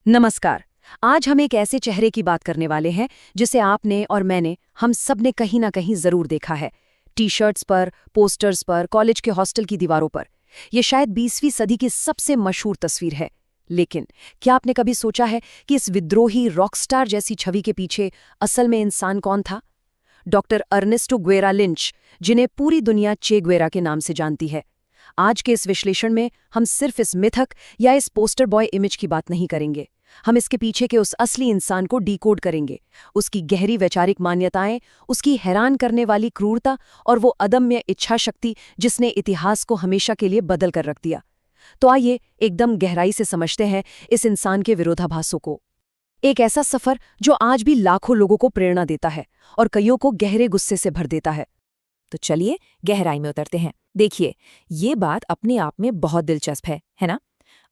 नमस्कार। आज हम एक ऐसे चेहरे की बात करने वाले हैं जिसे आपने और मैंने, हम सब ने कहीं ना कहीं जरूर देखा है। टी-शर्ट्स पर, पोस्टर्स पर, कॉलेज के हॉस्टल की दीवारों पर। ये शायद 20वीं सदी की सबसे मशहूर तस्वीर है। लेकिन क्या आपने कभी सोचा है कि इस विद्रोही रॉकस्टार जैसी छवि के पीछे असल में इंसान कौन था? डॉक्टर अर्नेस्टो ग्वेरा लिंच, जिन्हें पूरी दुनिया चे ग्वेरा के नाम से जानती है। आज के इस विश्लेषण में हम सिर्फ इस मिथक या इस पोस्टर बॉय इमेज की बात नहीं करेंगे। हम इसके पीछे के उस असली इंसान को डीकोड करेंगे, उसकी गहरी वैचारिक मान्यताएं, उसकी हैरान करने वाली क्रूरता और वो अदम्य इच्छा शक्ति जिसने इतिहास को हमेशा के लिए बदल कर रख दिया। तो आइए एकदम गहराई से समझते हैं इस इंसान के विरोधाभासों को। एक ऐसा सफर जो आज भी लाखों लोगों को प्रेरणा देता है और कईयों को गहरे गुस्से से भर देता है। तो चलिए गहराई में उतरते हैं। देखिए, ये बात अपने आप में बहुत दिलचस्प है ना?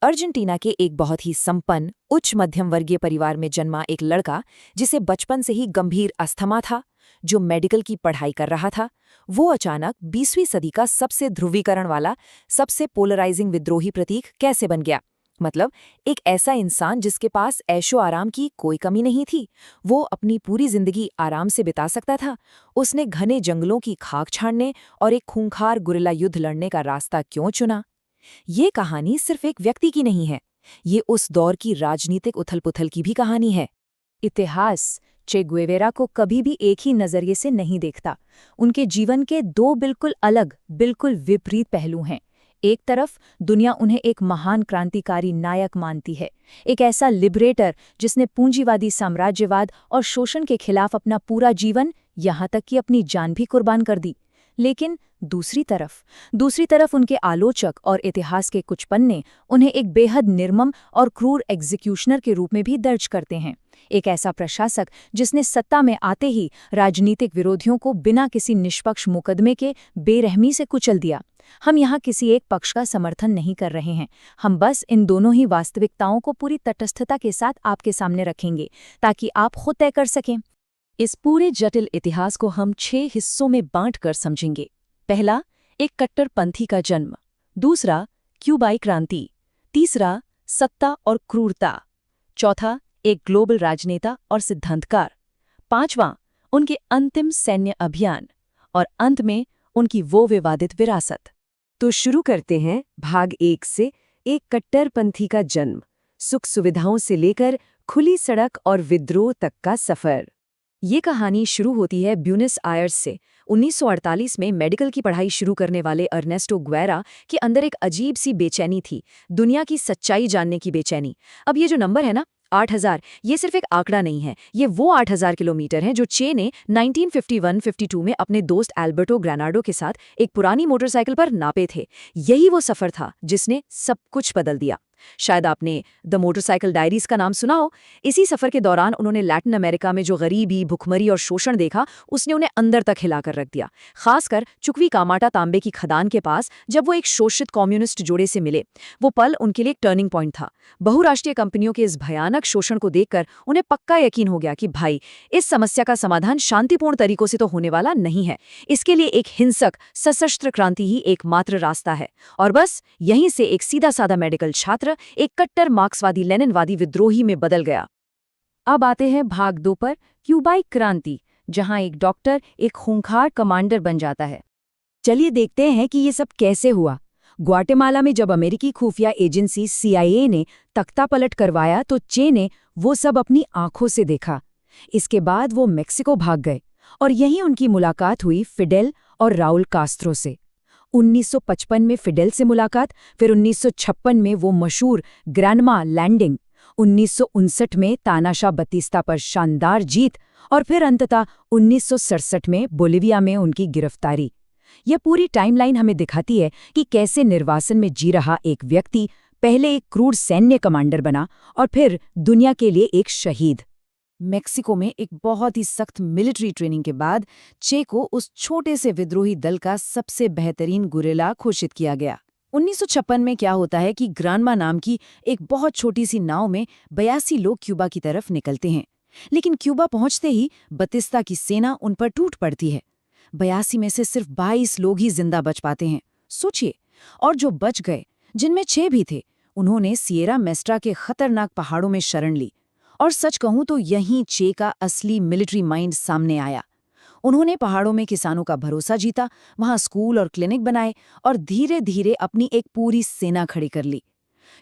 अर्जेंटीना के एक बहुत ही संपन्न, उच्च मध्यम वर्गीय परिवार में जन्मा एक लड़का, जिसे बचपन से ही गंभीर अस्थमा था, जो मेडिकल की पढ़ाई कर रहा था, वो अचानक 20वीं सदी का सबसे ध्रुवीकरण वाला, सबसे पोलराइजिंग विद्रोही प्रतीक कैसे बन गया? मतलब, एक ऐसा इंसान जिसके पास ऐशो आराम की कोई कमी नहीं थी, वो अपनी पूरी जिंदगी आराम से बिता सकता था। उसने घने जंगलों की खाक छानने और एक खूंखार गुरिल्ला युद्ध लड़ने का रास्ता क्यों चुना? ये कहानी सिर्फ एक व्यक्ति की नहीं है, ये उस दौर की राजनीतिक उथल-पुथल की भी कहानी है। इतिहास चे गुएवेरा को कभी भी एक ही नजरिए से नहीं देखता। उनके जीवन के दो बिल्कुल अलग, बिल्कुल विपरीत पहलू हैं। एक तरफ दुनिया उन्हें एक महान क्रांतिकारी नायक मानती है, एक ऐसा लिबरेटर जिसने पूंजीवादी साम्राज्यवाद और शोषण के खिलाफ अपना पूरा जीवन, यहाँ तक कि अपनी जान भी कुर्बान कर दी। लेकिन दूसरी तरफ उनके आलोचक और इतिहास के कुछ पन्ने उन्हें एक बेहद निर्मम और क्रूर एग्जीक्यूशनर के रूप में भी दर्ज करते हैं। एक ऐसा प्रशासक जिसने सत्ता में आते ही राजनीतिक विरोधियों को बिना किसी निष्पक्ष मुकदमे के बेरहमी से कुचल दिया। हम यहाँ किसी एक पक्ष का समर्थन नहीं कर रहे हैं, हम बस इन दोनों ही वास्तविकताओं को पूरी तटस्थता के साथ आपके सामने रखेंगे, ताकि आप खुद तय कर सकें। इस पूरे जटिल इतिहास को हम 6 हिस्सों में बांटकर समझेंगे। पहला, एक कट्टरपंथी का जन्म। दूसरा, क्यूबाई क्रांति। तीसरा, सत्ता और क्रूरता। चौथा, एक ग्लोबल राजनेता और सिद्धांतकार। पांचवां, उनके अंतिम सैन्य अभियान। और अंत में उनकी वो विवादित विरासत। तो शुरू करते हैं भाग 1 से, एक कट्टरपंथी का जन्म, सुख सुविधाओं से लेकर खुली सड़क और विद्रोह तक का सफर। ये कहानी शुरू होती है ब्यूनस आयर्स से। 1948 में मेडिकल की पढ़ाई शुरू करने वाले अर्नेस्टो ग्वेरा के अंदर एक अजीब सी बेचैनी थी, दुनिया की सच्चाई जानने की बेचैनी। अब ये जो नंबर है ना, 8000, ये सिर्फ एक आंकड़ा नहीं है, ये वो 8000 किलोमीटर हैं जो चे ने 1951-52 में अपने दोस्त एल्बर्टो ग्रेनाडो के साथ एक पुरानी मोटरसाइकिल पर नापे थे। यही वो सफर था जिसने सब कुछ बदल दिया। शायद आपने द मोटरसाइकिल डायरीज का नाम सुना हो। इसी सफर के दौरान उन्होंने लैटिन अमेरिका में जो गरीबी, भुखमरी और शोषण देखा, उसने उन्हें अंदर तक हिलाकर रख दिया। खासकर चुकवीकामाटा तांबे की खदान के पास जब वो एक शोषित कम्युनिस्ट जोड़े से मिले, वो पल उनके लिए एक टर्निंग पॉइंट था। बहुराष्ट्रीय कंपनियों के इस भयानक शोषण को देखकर उन्हें पक्का यकीन हो गया कि भाई, इस समस्या का समाधान शांतिपूर्ण तरीकों से तो होने वाला नहीं है। इसके लिए एक हिंसक सशस्त्र क्रांति ही एकमात्र रास्ता है। और बस यहीं से एक सीधा साधा मेडिकल छात्र एक कट्टर मार्क्सवादी लेनिनवादी विद्रोही में बदल गया। अब आते हैं भाग 2 पर, क्यूबाई क्रांति, जहां एक डॉक्टर एक खूंखार कमांडर बन जाता है। चलिए देखते हैं कि ये सब कैसे हुआ। ग्वाटेमाला में जब अमेरिकी खुफिया एजेंसी CIA ने तख्ता पलट करवाया तो चे ने वो सब अपनी आंखों से देखा। इसके बाद वो मेक्सिको भाग गए और यहीं उनकी मुलाकात हुई फिडेल और राउल कास्त्रो से। 1955 में फिडेल से मुलाकात, फिर 1956 में वो मशहूर ग्रैंडमा लैंडिंग, 1959 में तानाशाह बतिस्ता पर शानदार जीत और फिर अंततः 1967 में बोलिविया में उनकी गिरफ्तारी। यह पूरी टाइमलाइन हमें दिखाती है कि कैसे निर्वासन में जी रहा एक व्यक्ति पहले एक क्रूर सैन्य कमांडर बना और फिर दुनिया के लिए एक शहीद। मेक्सिको में एक बहुत ही सख्त मिलिट्री ट्रेनिंग के बाद चे को उस छोटे से विद्रोही दल का सबसे बेहतरीन गुरिल्ला घोषित किया गया। 1956 में क्या होता है कि ग्रांडमा नाम की एक बहुत छोटी सी नाव में 82 लोग क्यूबा की तरफ निकलते हैं। लेकिन क्यूबा पहुंचते ही बतिस्ता की सेना उन पर टूट पड़ती है। 82 में से सिर्फ 22 लोग ही जिंदा बच पाते हैं। सोचिए, और जो बच गए, जिनमें 6 भी थे, उन्होंने सिएरा मेस्ट्रा के खतरनाक पहाड़ों में शरण ली। और सच कहूं तो यहीं चे का असली मिलिट्री माइंड सामने आया। उन्होंने पहाड़ों में किसानों का भरोसा जीता, वहां स्कूल और क्लिनिक बनाए और धीरे धीरे अपनी एक पूरी सेना खड़ी कर ली।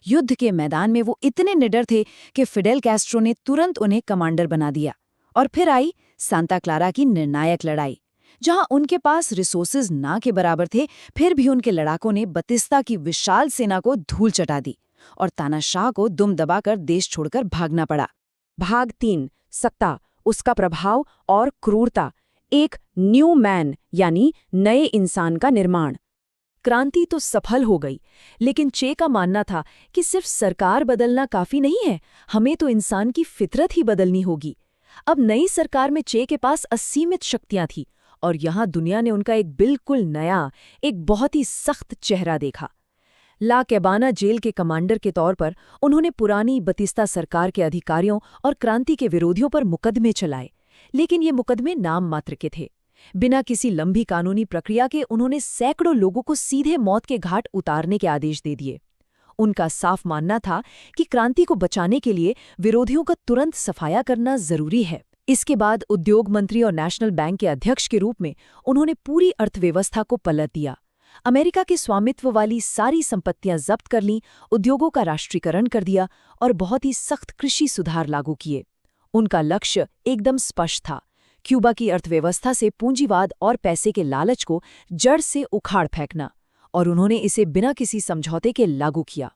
युद्ध के मैदान में वो इतने निडर थे कि फिडेल कैस्ट्रो ने तुरंत उन्हें कमांडर बना दिया। और फिर आई सांता क्लारा की निर्णायक लड़ाई, जहां उनके पास रिसोर्सेज ना के बराबर थे, फिर भी उनके लड़ाकों ने बतिस्ता की विशाल सेना को धूल चटा दी और तानाशाह को दुम दबाकर देश छोड़कर भागना पड़ा। भाग 3, सत्ता, उसका प्रभाव और क्रूरता। एक न्यू मैन यानी नए इंसान का निर्माण। क्रांति तो सफल हो गई, लेकिन चे का मानना था कि सिर्फ सरकार बदलना काफी नहीं है, हमें तो इंसान की फितरत ही बदलनी होगी। अब नई सरकार में चे के पास असीमित शक्तियां थी और यहाँ दुनिया ने उनका एक बिल्कुल नया, एक बहुत ही सख्त चेहरा देखा। ला कैबाना जेल के कमांडर के तौर पर उन्होंने पुरानी बतिस्ता सरकार के अधिकारियों और क्रांति के विरोधियों पर मुकदमे चलाए, लेकिन ये मुकदमे नाम मात्र के थे। बिना किसी लंबी कानूनी प्रक्रिया के उन्होंने सैकड़ों लोगों को सीधे मौत के घाट उतारने के आदेश दे दिए। उनका साफ मानना था कि क्रांति को बचाने के लिए विरोधियों का तुरंत सफाया करना जरूरी है। इसके बाद उद्योग मंत्री और नेशनल बैंक के अध्यक्ष के रूप में उन्होंने पूरी अर्थव्यवस्था को पलट दिया। अमेरिका के स्वामित्व वाली सारी संपत्तियां जब्त कर लीं, उद्योगों का राष्ट्रीयकरण कर दिया और बहुत ही सख्त कृषि सुधार लागू किए। उनका लक्ष्य एकदम स्पष्ट था, क्यूबा की अर्थव्यवस्था से पूंजीवाद और पैसे के लालच को जड़ से उखाड़ फेंकना, और उन्होंने इसे बिना किसी समझौते के लागू किया।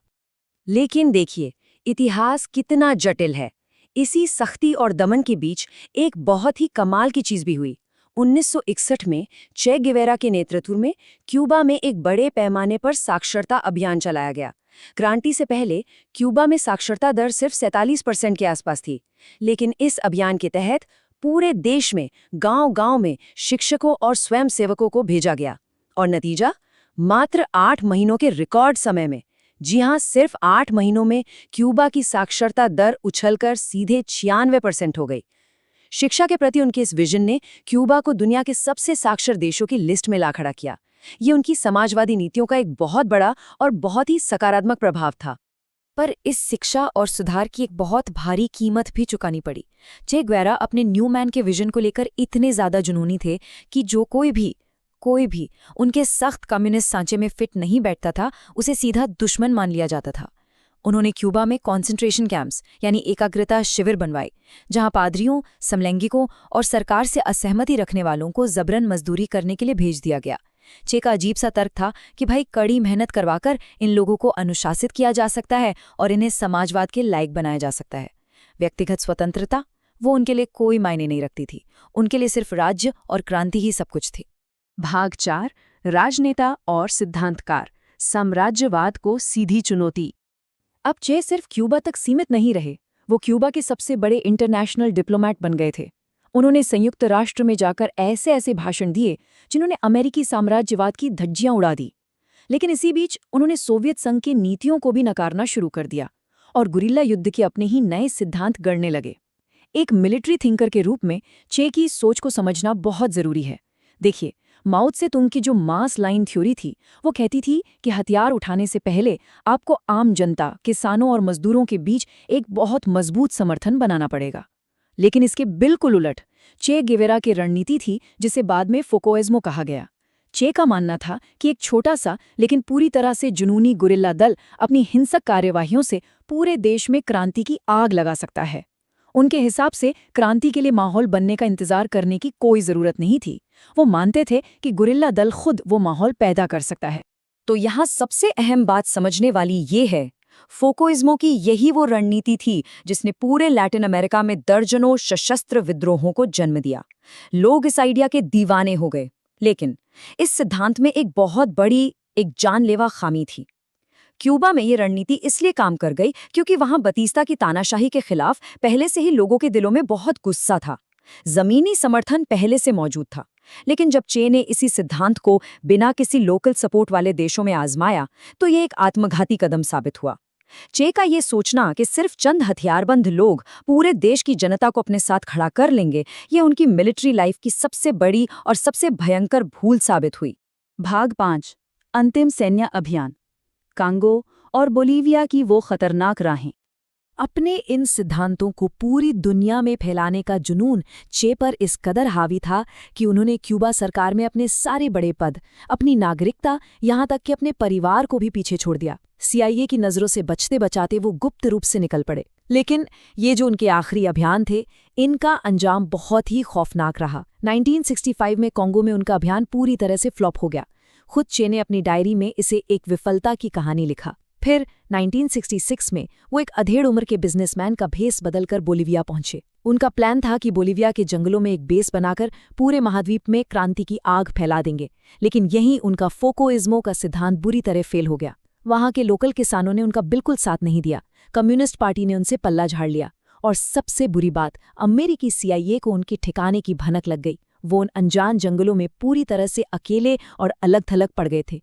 लेकिन देखिए, इतिहास कितना जटिल है। इसी सख्ती और दमन के बीच एक बहुत ही कमाल की चीज भी हुई। 1961 में चे गेवेरा के नेतृत्व में क्यूबा में एक बड़े पैमाने पर साक्षरता अभियान चलाया गया। क्रांति से पहले क्यूबा में साक्षरता दर सिर्फ 47% के आसपास थी, लेकिन इस अभियान के तहत पूरे देश में गांव-गांव में शिक्षकों और स्वयंसेवकों को भेजा गया। और नतीजा, मात्र 8 महीनों के रिकॉर्ड समय में, जी हां, सिर्फ 8 महीनों में क्यूबा की साक्षरता दर उछलकर सीधे 96% हो गई। शिक्षा के प्रति उनके इस विजन ने क्यूबा को दुनिया के सबसे साक्षर देशों की लिस्ट में ला खड़ा किया। ये उनकी समाजवादी नीतियों का एक बहुत बड़ा और बहुत ही सकारात्मक प्रभाव था। पर इस शिक्षा और सुधार की एक बहुत भारी कीमत भी चुकानी पड़ी। चे ग्वेरा अपने न्यू मैन के विजन को लेकर इतने ज्यादा जुनूनी थे कि जो कोई भी उनके सख्त कम्युनिस्ट सांचे में फिट नहीं बैठता था, उसे सीधा दुश्मन मान लिया जाता था। उन्होंने क्यूबा में कॉन्सेंट्रेशन कैंप्स यानी एकाग्रता शिविर बनवाए, जहां पादरियों, समलैंगिकों और सरकार से असहमति रखने वालों को जबरन मजदूरी करने के लिए भेज दिया गया। चे का अजीब सा तर्क था कि भाई, कड़ी मेहनत करवाकर इन लोगों को अनुशासित किया जा सकता है और इन्हें समाजवाद के लायक बनाया जा सकता है। व्यक्तिगत स्वतंत्रता, वो उनके लिए कोई मायने नहीं रखती थी। उनके लिए सिर्फ राज्य और क्रांति ही सब कुछ थी। भाग 4, राजनेता और सिद्धांतकार, साम्राज्यवाद को सीधी चुनौती। अब चे सिर्फ क्यूबा तक सीमित नहीं रहे, वो क्यूबा के सबसे बड़े इंटरनेशनल डिप्लोमेट बन गए थे। उन्होंने संयुक्त राष्ट्र में जाकर ऐसे ऐसे भाषण दिए जिन्होंने अमेरिकी साम्राज्यवाद की धज्जियां उड़ा दी। लेकिन इसी बीच उन्होंने सोवियत संघ की नीतियों को भी नकारना शुरू कर दिया और गुरिल्ला युद्ध के अपने ही नए सिद्धांत गढ़ने लगे। एक मिलिट्री थिंकर के रूप में चे की सोच को समझना बहुत जरूरी है। देखिए, माओ त्से-तुंग की जो मास लाइन थ्योरी थी, वो कहती थी कि हथियार उठाने से पहले आपको आम जनता, किसानों और मजदूरों के बीच एक बहुत मजबूत समर्थन बनाना पड़ेगा। लेकिन इसके बिल्कुल उलट चे गेवेरा की रणनीति थी, जिसे बाद में फोकोइज्मो कहा गया। चे का मानना था कि एक छोटा सा लेकिन पूरी तरह से जुनूनी गुरिल्ला दल अपनी हिंसक कार्यवाहियों से पूरे देश में क्रांति की आग लगा सकता है। उनके हिसाब से क्रांति के लिए माहौल बनने का इंतजार करने की कोई जरूरत नहीं थी। वो मानते थे कि गुरिल्ला दल खुद वो माहौल पैदा कर सकता है। तो यहाँ सबसे अहम बात समझने वाली ये है, फोकोइज्मो की यही वो रणनीति थी जिसने पूरे लैटिन अमेरिका में दर्जनों सशस्त्र विद्रोहों को जन्म दिया। लोग इस आइडिया के दीवाने हो गए, लेकिन इस सिद्धांत में एक बहुत बड़ी, एक जानलेवा खामी थी। क्यूबा में ये रणनीति इसलिए काम कर गई क्योंकि वहां बतीस्ता की तानाशाही के खिलाफ पहले से ही लोगों के दिलों में बहुत गुस्सा था। जमीनी समर्थन पहले से मौजूद था। लेकिन जब चे ने इसी सिद्धांत को बिना किसी लोकल सपोर्ट वाले देशों में आजमाया, तो ये एक आत्मघाती कदम साबित हुआ। चे का ये सोचना कि सिर्फ चंद हथियारबंद लोग पूरे देश की जनता को अपने साथ खड़ा कर लेंगे, ये उनकी मिलिट्री लाइफ की सबसे बड़ी और सबसे भयंकर भूल साबित हुई। भाग 5, अंतिम सैन्य अभियान, कांगो और बोलीविया की वो खतरनाक राहें। अपने इन सिद्धांतों को पूरी दुनिया में फैलाने का जुनून चे पर इस कदर हावी था कि उन्होंने क्यूबा सरकार में अपने सारे बड़े पद, अपनी नागरिकता, यहाँ तक कि अपने परिवार को भी पीछे छोड़ दिया। CIA की नज़रों से बचते बचाते वो गुप्त रूप से निकल पड़े। लेकिन ये जो उनके आखिरी अभियान थे, इनका अंजाम बहुत ही खौफनाक रहा। 1965 में कॉन्गो में उनका अभियान पूरी तरह से फ्लॉप हो गया। खुद चे ने अपनी डायरी में इसे एक विफलता की कहानी लिखा। फिर 1966 में वो एक अधेड़ उम्र के बिजनेसमैन का भेस बदलकर बोलीविया पहुंचे। उनका प्लान था कि बोलीविया के जंगलों में एक बेस बनाकर पूरे महाद्वीप में क्रांति की आग फैला देंगे। लेकिन यहीं उनका फोकोइज्मो का सिद्धांत बुरी तरह फेल हो गया। वहां के लोकल किसानों ने उनका बिल्कुल साथ नहीं दिया। कम्युनिस्ट पार्टी ने उनसे पल्ला झाड़ लिया। और सबसे बुरी बात, अमेरिकी CIA को उनके ठिकाने की भनक लग गई। वो उन अनजान जंगलों में पूरी तरह से अकेले और अलग थलग पड़ गए थे।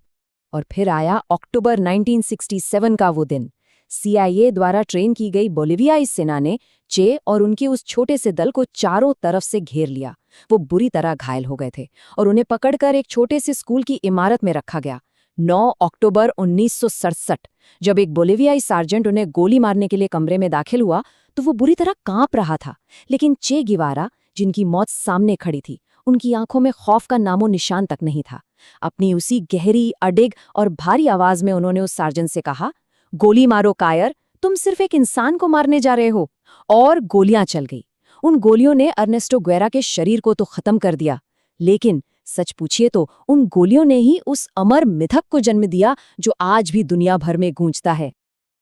और फिर आया अक्टूबर 1967 का वो दिन। CIA द्वारा ट्रेन की गई बोलीवियाई सेना ने चे और उनके उस छोटे से दल को चारों तरफ से घेर लिया। वो बुरी तरह घायल हो गए थे और उन्हें पकड़कर एक छोटे से स्कूल की इमारत में रखा गया। 9 अक्टूबर 1967 जब एक बोलीवियाई सार्जेंट उन्हें गोली मारने के लिए कमरे में दाखिल हुआ तो वो बुरी तरह कांप रहा था। लेकिन चे गिवारा, जिनकी मौत सामने खड़ी थी, उनकी आंखों में खौफ का नामो निशान तक नहीं था। अपनी उसी गहरी, अडिग और भारी आवाज में उन्होंने उस सार्जेंट से कहा, गोली मारो कायर, तुम सिर्फ एक इंसान को मारने जा रहे हो। और गोलियां चल गई। उन गोलियों ने अर्नेस्टो गुएरा के शरीर को तो खत्म कर दिया, लेकिन सच पूछिए तो उन गोलियों ने ही उस अमर मिथक को जन्म दिया जो आज भी दुनिया भर में गूंजता है।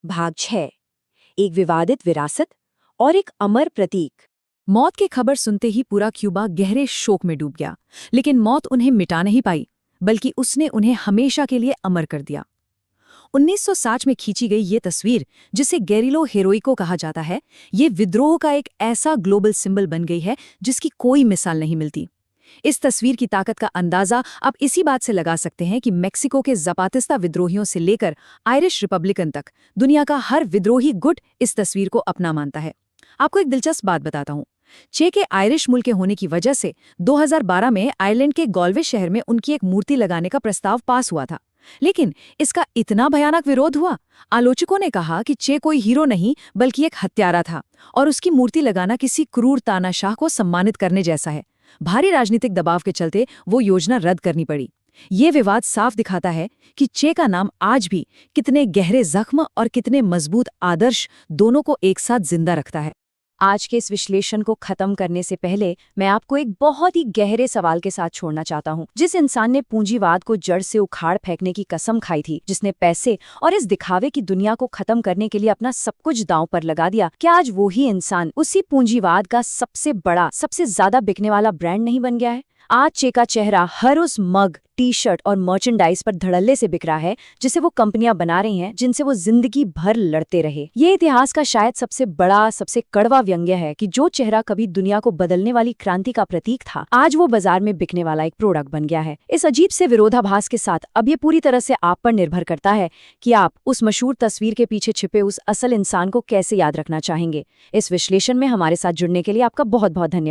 भाग 6, एक विवादित विरासत और एक अमर प्रतीक। मौत की खबर सुनते ही पूरा क्यूबा गहरे शोक में डूब गया। लेकिन मौत उन्हें मिटा नहीं पाई, बल्कि उसने उन्हें हमेशा के लिए अमर कर दिया। 1960 में खींची गई ये तस्वीर, जिसे गेरिलो हेरोइको कहा जाता है, ये विद्रोह का एक ऐसा ग्लोबल सिंबल बन गई है जिसकी कोई मिसाल नहीं मिलती। इस तस्वीर की ताकत का अंदाजा आप इसी बात से लगा सकते हैं कि मेक्सिको के ज़पातिस्ता विद्रोहियों से लेकर आयरिश रिपब्लिकन तक दुनिया का हर विद्रोही गुट इस तस्वीर को अपना मानता है। आपको एक दिलचस्प बात बताता हूँ। चे के आयरिश मूल के होने की वजह से 2012 में आयरलैंड के गॉल्वे शहर में उनकी एक मूर्ति लगाने का प्रस्ताव पास हुआ था। लेकिन इसका इतना भयानक विरोध हुआ। आलोचकों ने कहा कि चे कोई हीरो नहीं बल्कि एक हत्यारा था और उसकी मूर्ति लगाना किसी क्रूर तानाशाह को सम्मानित करने जैसा है। भारी राजनीतिक दबाव के चलते वो योजना रद्द करनी पड़ी। ये विवाद साफ दिखाता है कि चे का नाम आज भी कितने गहरे जख्म और कितने मजबूत आदर्श दोनों को एक साथ जिंदा रखता है। आज के इस विश्लेषण को खत्म करने से पहले मैं आपको एक बहुत ही गहरे सवाल के साथ छोड़ना चाहता हूँ। जिस इंसान ने पूंजीवाद को जड़ से उखाड़ फेंकने की कसम खाई थी, जिसने पैसे और इस दिखावे की दुनिया को खत्म करने के लिए अपना सब कुछ दांव पर लगा दिया, क्या आज वही इंसान उसी पूंजीवाद का सबसे बड़ा, सबसे ज्यादा बिकने वाला ब्रांड नहीं बन गया है? आज चे का चेहरा हर उस मग, टी शर्ट और मर्चेंडाइज पर धड़ल्ले से बिक रहा है जिसे वो कंपनियां बना रही हैं, जिनसे वो जिंदगी भर लड़ते रहे। ये इतिहास का शायद सबसे बड़ा, सबसे कड़वा व्यंग्य है कि जो चेहरा कभी दुनिया को बदलने वाली क्रांति का प्रतीक था, आज वो बाजार में बिकने वाला एक प्रोडक्ट बन गया है। इस अजीब से विरोधाभास के साथ अब ये पूरी तरह से आप पर निर्भर करता है कि आप उस मशहूर तस्वीर के पीछे छिपे उस असल इंसान को कैसे याद रखना चाहेंगे। इस विश्लेषण में हमारे साथ जुड़ने के लिए आपका बहुत बहुत धन्यवाद।